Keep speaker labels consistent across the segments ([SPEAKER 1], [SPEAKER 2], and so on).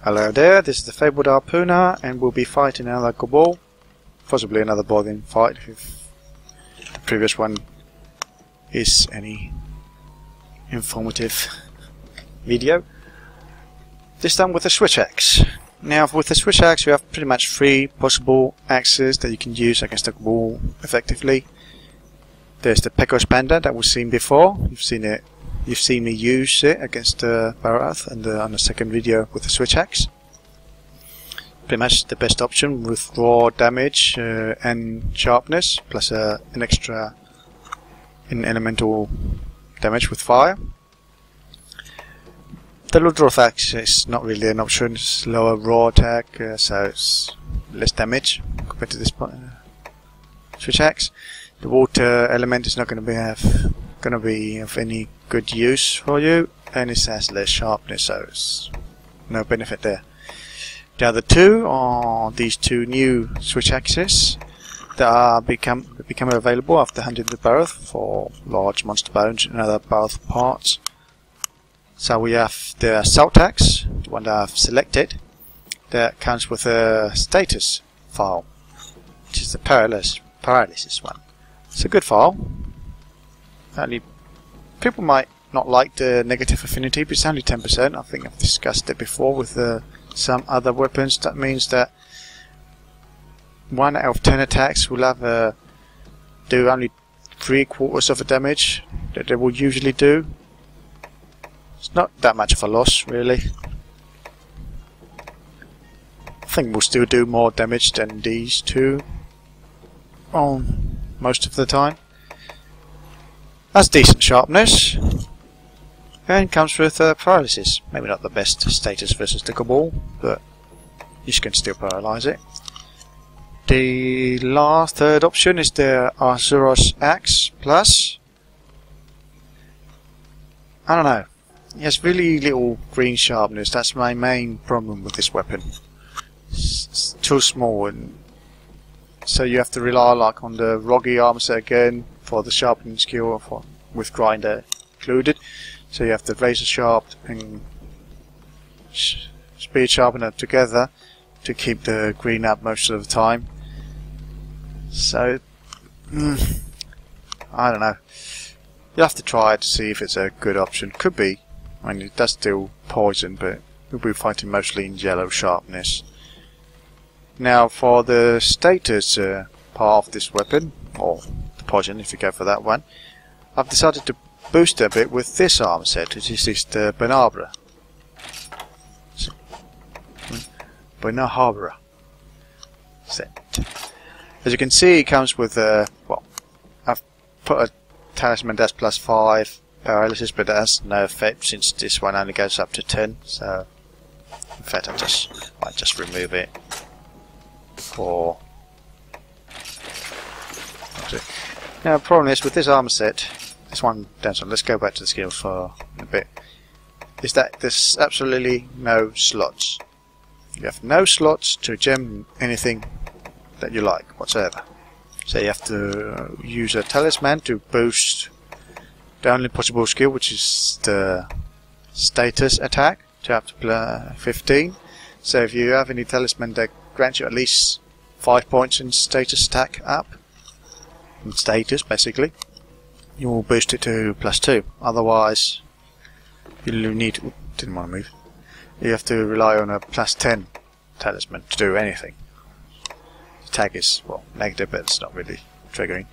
[SPEAKER 1] Hello there, this is the Fabled Harpooner, and we'll be fighting another Gobul. Possibly another boarding fight if the previous one is any informative video. This time with the switch axe. Now with the switch axe you have pretty much 3 possible axes that you can use against the Gobul effectively. There's the Peko Expander that we've seen before. You've seen me use it against the Barath and on the second video with the switch axe. Pretty much the best option with raw damage and sharpness, plus an extra in elemental damage with fire. The Ludroth axe is not really an option. It's lower raw attack, so it's less damage compared to this switch axe. The water element is not going to be of any good use for you, and it has less sharpness, so it's no benefit there. The other two are these 2 new switch axes that are become available after hunting the Barath for large monster bones and other Barath parts. So we have the Assault axe, the one that I've selected, that comes with a status file, which is the paralysis one. It's a good file. Only people might not like the negative affinity, but it's only 10%. I think I've discussed it before with some other weapons. That means that 1 out of 10 attacks will have do only 3/4 of the damage that they will usually do. It's not that much of a loss, really. I think we'll still do more damage than these 2 most of the time. That's decent sharpness, and comes with paralysis. Maybe not the best status versus the Gobul, but you can still paralyze it. The third option is the Arzuros Axe Plus. I don't know. It has really little green sharpness. That's my main problem with this weapon. It's too small, and so you have to rely on the Roggy armor set again for the sharpening skill with grinder included. So you have the razor sharp and speed sharpener together to keep the green up most of the time. So I don't know. You'll have to try it to see if it's a good option. Could be. I mean, it does deal poison, but we'll be fighting mostly in yellow sharpness. Now for the status part of this weapon, or the poison if you go for that one, I've decided to boost it a bit with this armor set, which is the Benabra set. As you can see, it comes with well, I've put a talisman that's +5 paralysis, but that has no effect since this one only goes up to 10. So in fact, I might just remove it. Now the problem is with this armor set, this one down, so let's go back to the skills for a bit, is that there's absolutely no slots. You have no slots to gem anything that you like whatsoever. So you have to use a talisman to boost the only possible skill, which is the status attack, to up to 15. So if you have any talisman that grants you at least 5 points in status attack up, in status basically, you will boost it to +2. Otherwise, you didn't want to move. You have to rely on a +10 talisman to do anything. The tag is, well, negative, but it's not really triggering.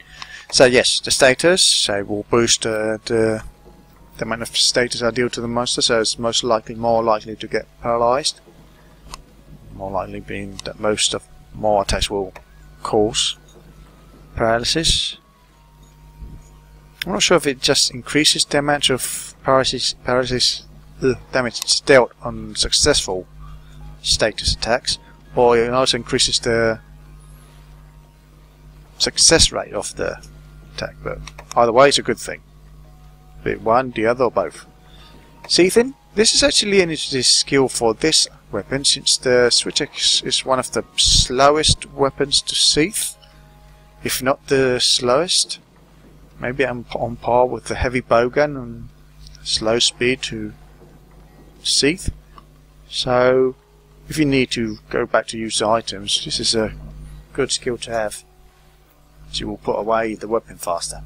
[SPEAKER 1] So yes, the status, so will boost the amount of status I deal to the monster, so it's more likely to get paralyzed. More likely being that more attacks will cause paralysis. I'm not sure if it just increases the amount of paralysis damage it's dealt on successful status attacks, or it also increases the success rate of the attack, but either way it's a good thing. Be it one, the other, or both. Seething. This is actually an interesting skill for this weapon, since the switch axe is one of the slowest weapons to seeth, if not the slowest. Maybe I'm on par with the heavy bowgun and slow speed to seeth. So if you need to go back to use the items, this is a good skill to have. So you will put away the weapon faster.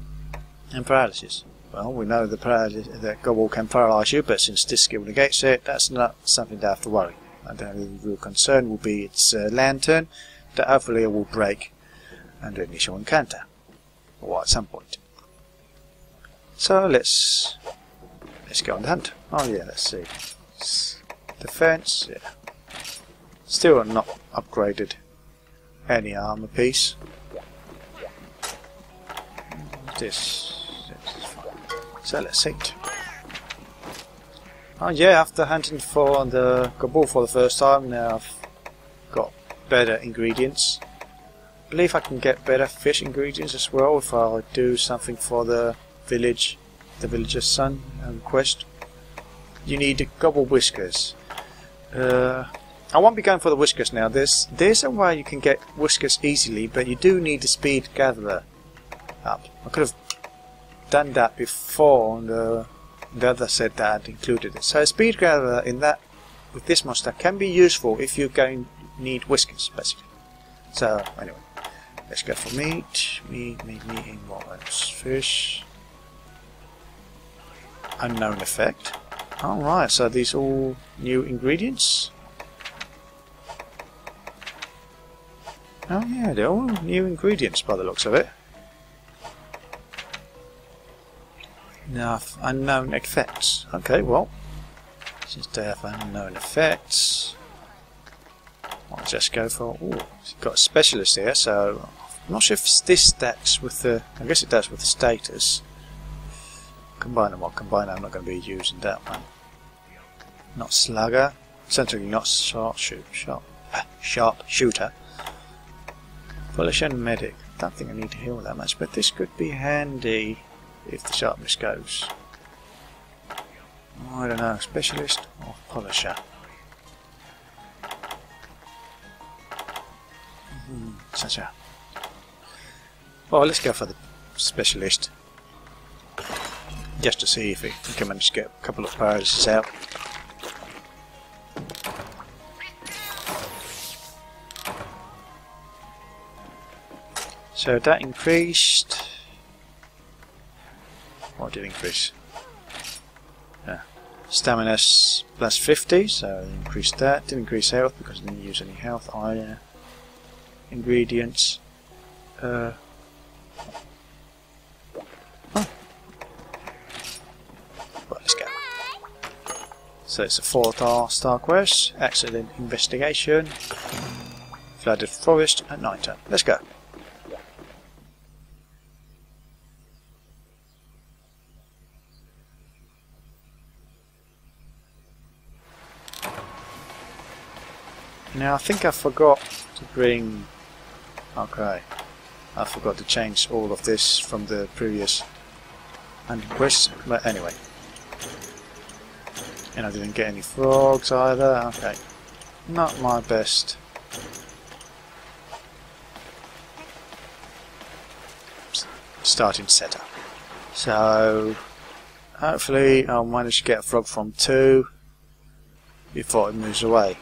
[SPEAKER 1] And paralysis. Well, we know that Gobul can paralyze you, but since this skill negates it, that's not something to have to worry. And the only real concern will be its lantern, that hopefully it will break under initial encounter, or at some point. So let's go on the hunt. Oh yeah, let's see. Defense, yeah. Still not upgraded any armor piece. This is fine. So let's see it. Oh yeah, after hunting for the Gobul for the first time, now I've got better ingredients. I believe I can get better fish ingredients as well if I do something for the village, the villager's son quest. You need the Gobul whiskers. I won't be going for the whiskers now. There's a way you can get whiskers easily, but you do need the speed gatherer up. I could have done that before on the other set that had included it. So a speed gatherer in that with this monster can be useful if you're going to need whiskers, basically. So anyway, let's go for meat. Meat, eating what else? Fish. Unknown effect. Alright, so these all new ingredients. Oh yeah, they're all new ingredients by the looks of it. Now, unknown effects. Okay, well, since they have unknown effects, I'll just go for... Ooh, it's got a specialist here, so I'm not sure if this stacks with the... I guess it does with the status. Combiner, well, combiner, I'm not going to be using that one. Not slugger, certainly not sharp shooter. Polish and medic. Don't think I need to heal that much, but this could be handy if the sharpness goes. I don't know, specialist or polisher. Such a... Well, let's go for the specialist. Just to see if we can manage to get a couple of paralysis out. So that increased... What did increase? Stamina's plus 50, so increased that. Didn't increase health because I didn't use any health either. Ingredients. Oh. Well, let's go. So it's a 4-star quest. Accident investigation. Flooded forest at night time. Let's go. Now I think I forgot to bring... Okay, I forgot to change all of this from the previous quest, but anyway. And I didn't get any frogs either, okay. Not my best. Starting setup. So, hopefully I'll manage to get a frog from 2 before it moves away.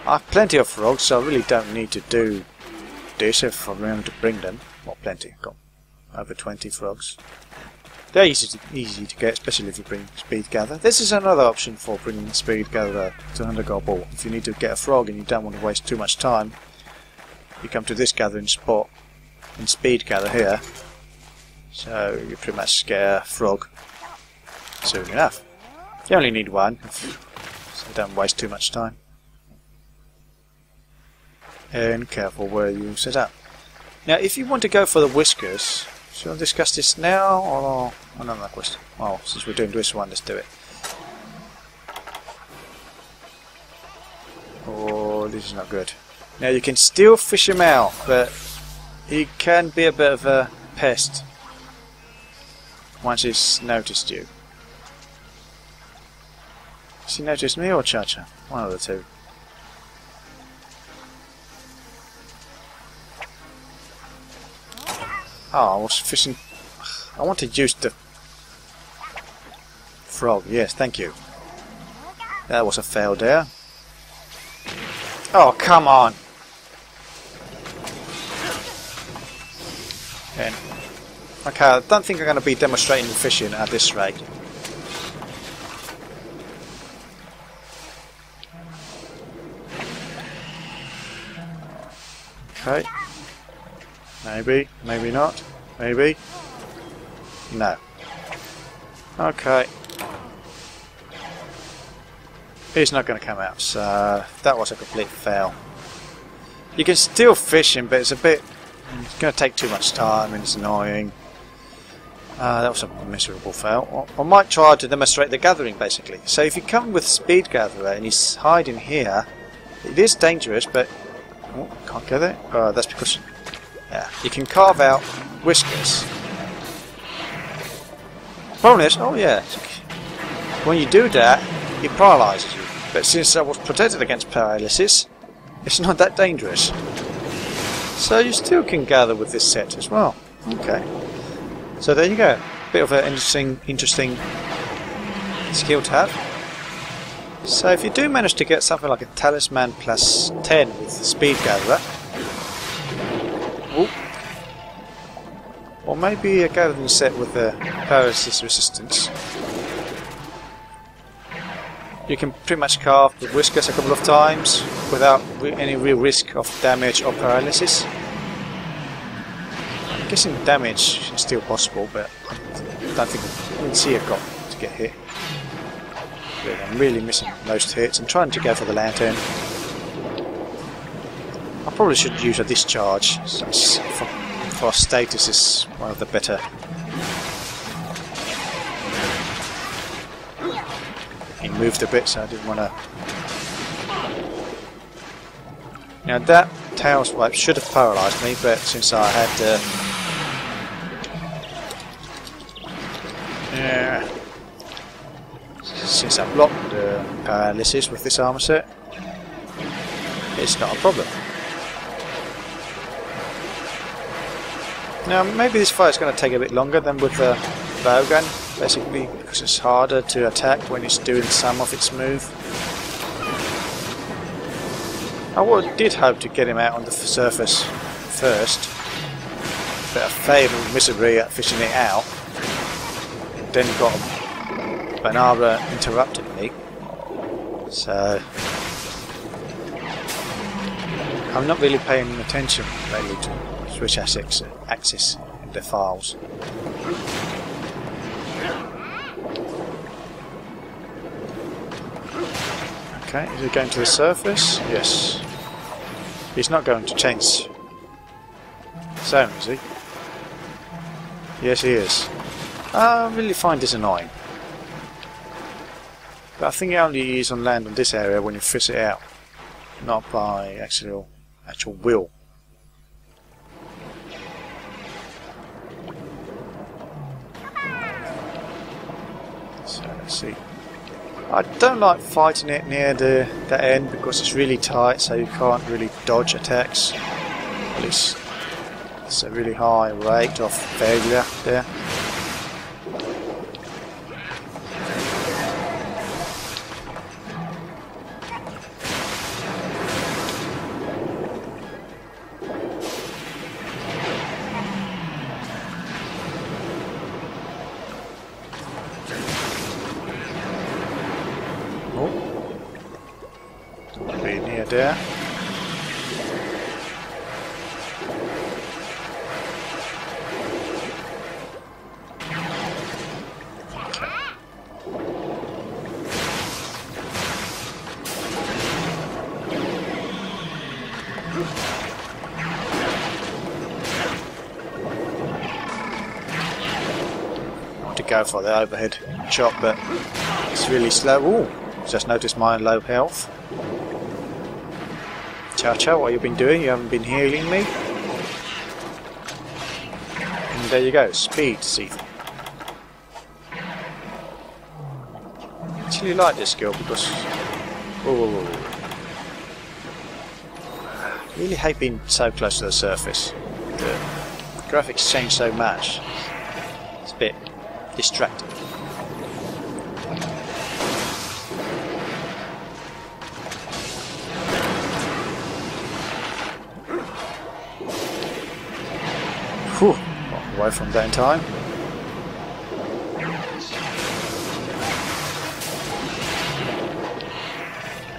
[SPEAKER 1] I have plenty of frogs, so I really don't need to do this if I remember to bring them. Well, plenty. Got over 20 frogs. They're easy to get, especially if you bring Speed Gather. This is another option for bringing Speed Gather to hunt a Gobul. If you need to get a frog and you don't want to waste too much time, you come to this gathering spot and Speed Gather here. So you pretty much get a frog soon enough. You only need one, so don't waste too much time. And careful where you set up. Now if you want to go for the whiskers, shall I discuss this now or another question? Well, since we're doing this one, let's do it. Oh, this is not good. Now you can still fish him out, but he can be a bit of a pest once he's noticed you. Has he noticed me or Cha-Cha? One of the two. Oh, I was fishing... I want to use the frog. Yes, thank you. That was a fail there. Oh, come on! And, okay, I don't think I'm going to be demonstrating fishing at this rate. Okay. Maybe, maybe not. Maybe. No. Okay. He's not going to come out, so that was a complete fail. You can still fish him, but it's going to take too much time and it's annoying. That was a miserable fail. I might try to demonstrate the gathering basically. So if you come with Speed Gatherer and he's hiding here, it is dangerous, but oh, can't get it. That's because you can carve out whiskers. Bonus, oh yeah. When you do that, it paralyses you. But since I was protected against paralysis, it's not that dangerous. So you still can gather with this set as well. Okay. So there you go. Bit of an interesting skill to have. So if you do manage to get something like a Talisman plus 10 with the Speed Gatherer, or maybe a gathering set with the paralysis resistance, you can pretty much carve the whiskers a couple of times without any real risk of damage or paralysis. I'm guessing damage is still possible, but I didn't see a got to get hit. But I'm really missing most hits and trying to go for the lantern. I probably should use a discharge, since for status is one of the better. He moved a bit, so I didn't want to. Now that tail swipe should have paralysed me, but since I had since I blocked the paralysis with this armor set, it's not a problem. Now maybe this fight is going to take a bit longer than with the bowgun, basically because it's harder to attack when it's doing some of its move. I did hope to get him out on the surface first, but I failed miserably at fishing it out. Then got Banara interrupted me, so I'm not really paying attention lately to switch axis in the files. Okay, is he going to the surface? Yes. He's not going to change zone, is he? Yes, he is. I really find this annoying. But I think it only is on land on this area when you fish it out, not by actual will. So let's see. I don't like fighting it near the end because it's really tight, so you can't really dodge attacks. At least it's a really high rate of failure there. There. I want to go for the overhead chop, but it's really slow. Ooh, just noticed my low health. Cha-cha, what have you been doing? You haven't been healing me? And there you go, speed seething. I actually like this skill because... Whoa. I really hate being so close to the surface. The graphics change so much. It's a bit distracting. away from that in time.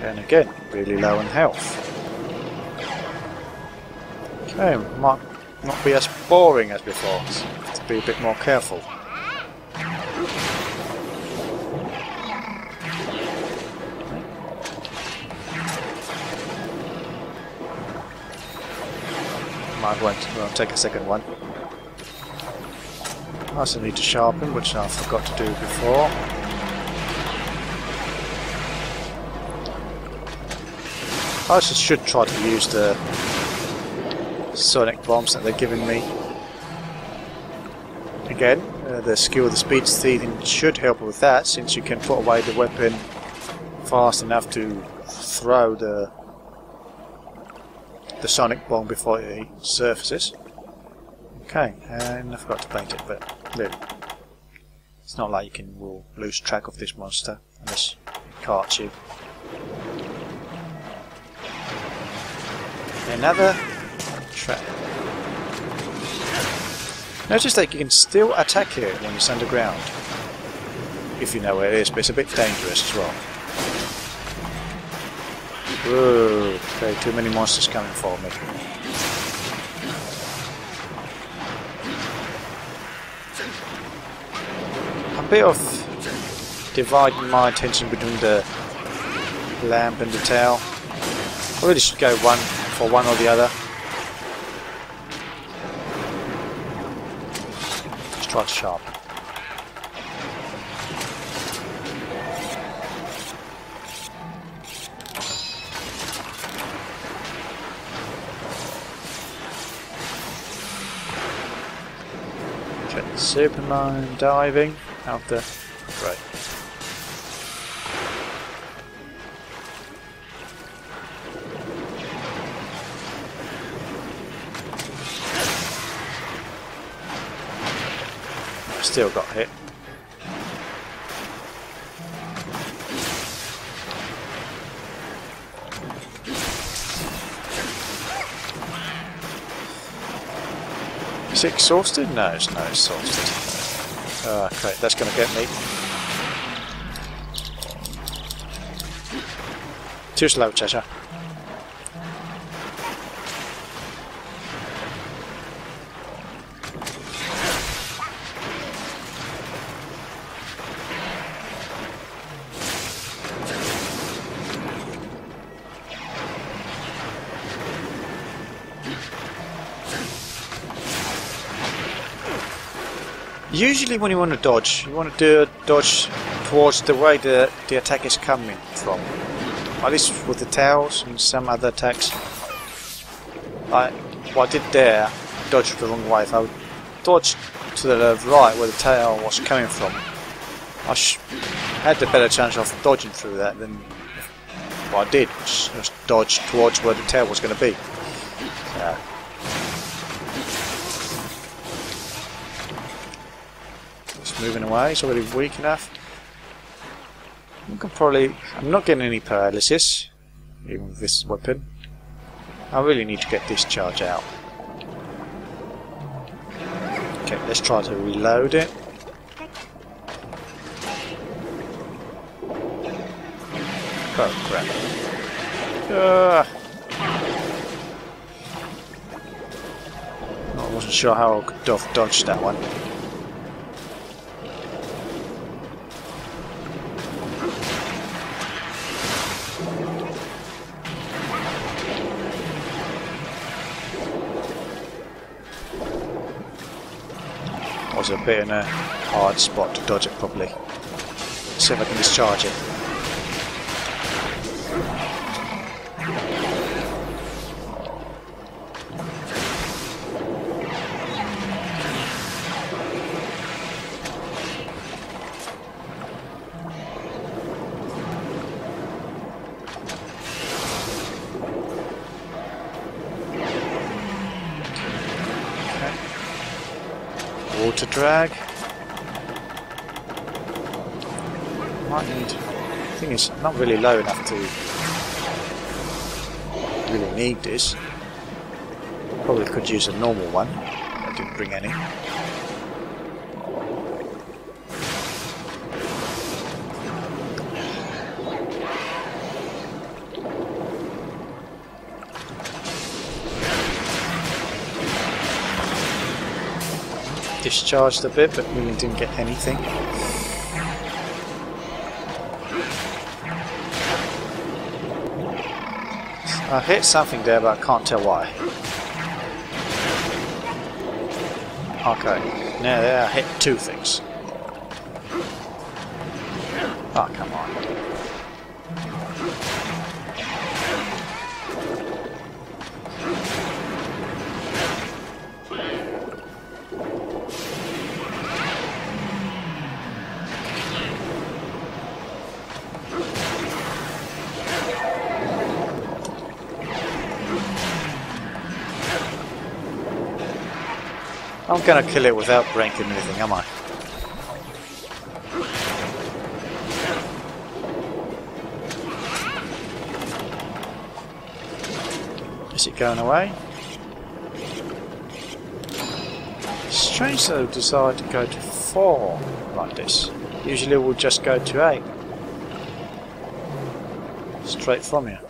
[SPEAKER 1] And again, really low in health. Okay, might not be as boring as before, so have to be a bit more careful. Might want to take a second one. I also need to sharpen, which I forgot to do before. I also should try to use the sonic bombs that they're giving me. Again, the skill of the speed stealing should help with that, since you can put away the weapon fast enough to throw the sonic bomb before it surfaces. Okay, and I forgot to paint it, but really, it's not like you will lose track of this monster unless it carts you. Another trap. Notice that you can still attack it when it's underground, if you know where it is, but it's a bit dangerous as well. Whoa, okay, too many monsters coming for me. A bit of dividing my attention between the lamp and the tail. I really should go for one or the other. Let's try to sharpen. Check the Superman diving out the right. Still got hit. Is it exhausted? No, it's not exhausted. Okay, that's going to get me. Too slow, Cheshire. Usually when you want to dodge, you want to do a dodge towards the way the attack is coming from. At least with the tails and some other attacks. What I did there, I dodged the wrong way. If I would dodge to the right where the tail was coming from, I had the better chance of dodging through that than what I did, which was dodge towards where the tail was going to be. So, moving away, it's already weak enough. I'm not getting any paralysis, even with this weapon. I really need to get this charge out. Okay, let's try to reload it. Oh crap. I wasn't sure how I could dodge that one. Was a bit in a hard spot to dodge it properly. Let's see if I can discharge it. Water drag. Might need. The thing is, I'm not really low enough to really need this. Probably could use a normal one. I didn't bring any. Discharged a bit, but really didn't get anything. I hit something there, but I can't tell why. Okay, now there I hit two things. Oh, come on. I'm gonna kill it without breaking anything, am I? Is it going away? Strange that it decided to go to 4 like this. Usually we'll just go to 8. Straight from here.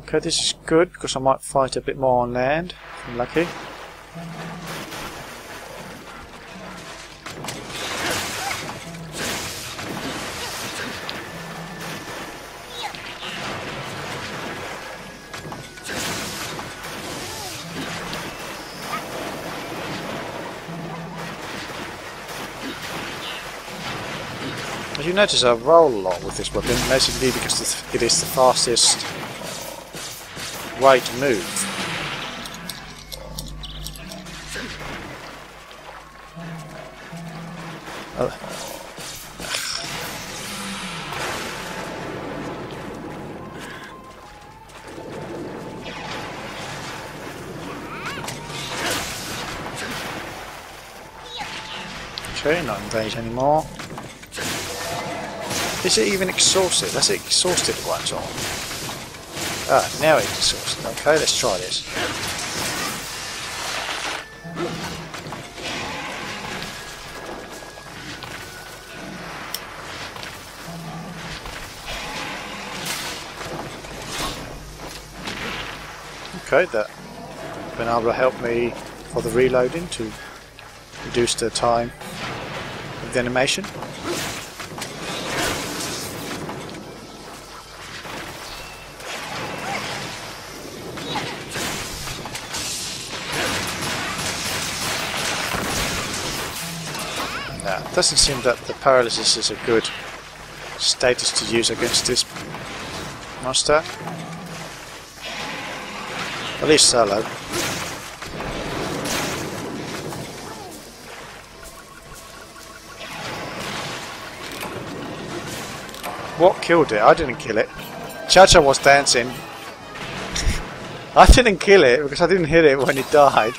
[SPEAKER 1] Okay, this is good because I might fight a bit more on land if I'm lucky. As you notice, I roll a lot with this weapon, basically because it is the fastest way to move. Oh. Okay, not engaged anymore. Is it even exhausted? That's it exhausted at one time. Ah, now it's exhausted. Okay, let's try this. Okay, that been able to help me for the reloading to reduce the time of the animation. It doesn't seem that the paralysis is a good status to use against this monster. At least solo. What killed it? I didn't kill it. Chacha was dancing. I didn't kill it because I didn't hit it when it died.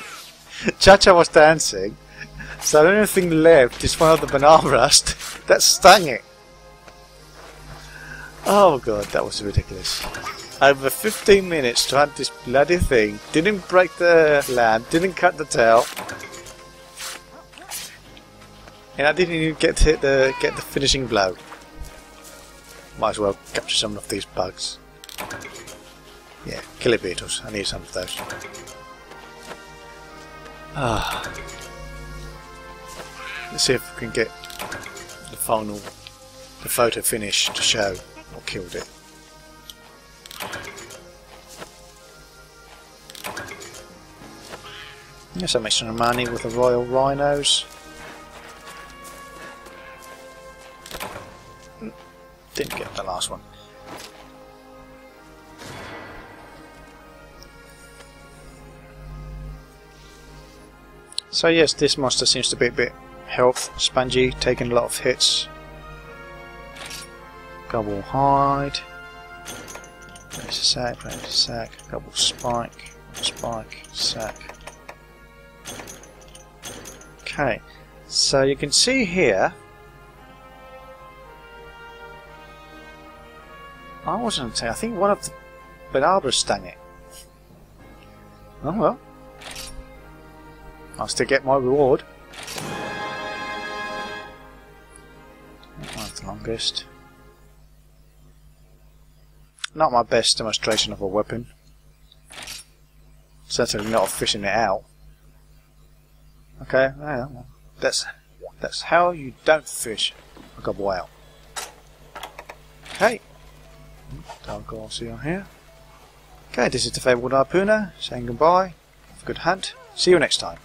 [SPEAKER 1] Chacha was dancing. So the only thing left is one of the banana rust that stung it. Oh god, that was ridiculous. Over 15 minutes to hunt this bloody thing, didn't break the lamp, didn't cut the tail, and I didn't even get to get the finishing blow. Might as well capture some of these bugs. Yeah, killer beetles, I need some of those. Ah. Let's see if we can get the photo finish to show what killed it. Yes, I made some money with the royal rhinos. Didn't get the last one. So yes, this monster seems to be a bit health spongy, taking a lot of hits. Gobul hide. There's a sack, there's a sack, Gobul spike, sack. Okay, so you can see here. I wasn't saying, I think one of the banabras stung it. Oh well. I'll still get my reward. That's the longest. Not my best demonstration of a weapon. Certainly not of fishing it out. Okay, yeah, That's how you don't fish a gobble whale. Okay. I'll go on see on here. Okay, this is the Fabled Harpooner saying goodbye. Have a good hunt. See you next time.